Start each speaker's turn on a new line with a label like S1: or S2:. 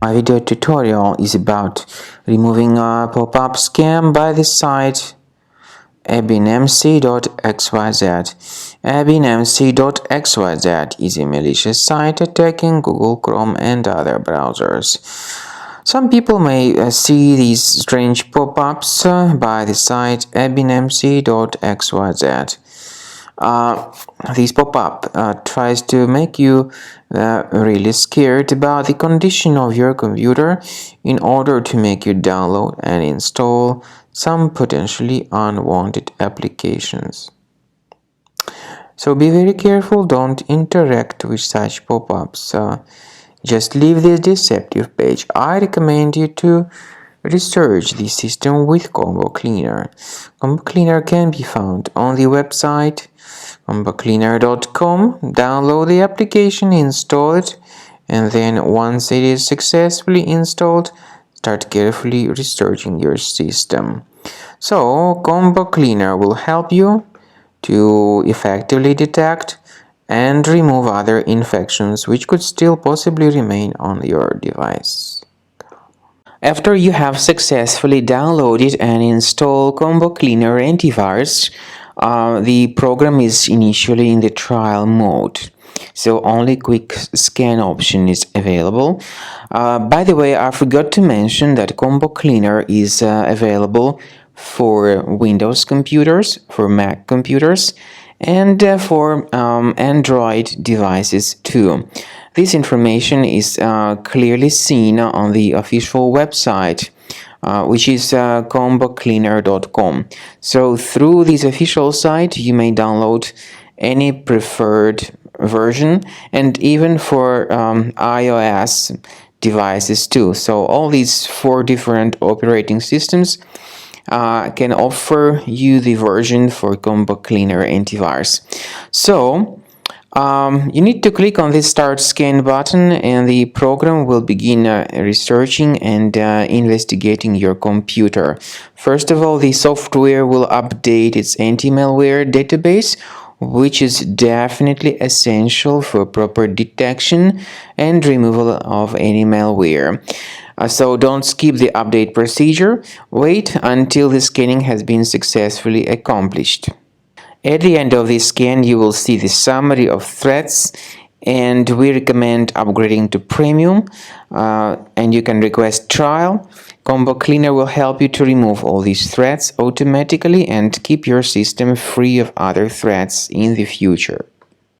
S1: My video tutorial is about removing a pop-up scam by the site Abinemcy.xyz. Abinemcy.xyz is a malicious site attacking Google Chrome and other browsers. Some people may see these strange pop-ups by the site Abinemcy.xyz. This pop-up tries to make you really scared about the condition of your computer in order to make you download and install some potentially unwanted applications. So be very careful, don't interact with such pop-ups. Just leave this deceptive page. I recommend you to research the system with Combo Cleaner. Combo Cleaner can be found on the website combocleaner.com. Download the application, install it, and then once it is successfully installed, start carefully researching your system. So, Combo Cleaner will help you to effectively detect and remove other infections which could still possibly remain on your device. After you have successfully downloaded and installed Combo Cleaner antivirus, the program is initially in the trial mode, so only quick scan option is available. By the way, I forgot to mention that Combo Cleaner is available for Windows computers, for Mac computers, and for Android devices too. This information is clearly seen on the official website, which is combocleaner.com. So through this official site, you may download any preferred version, and even for iOS devices too. So all these 4 different operating systems can offer you the version for Combo Cleaner antivirus. So you need to click on this Start Scan button, and the program will begin researching and investigating your computer. First of all, the software will update its anti-malware database, which is definitely essential for proper detection and removal of any malware. So don't skip the update procedure. Wait until the scanning has been successfully accomplished. At the end of the scan, you will see the summary of threats, and we recommend upgrading to premium, and you can request trial. Combo Cleaner will help you to remove all these threats automatically and keep your system free of other threats in the future.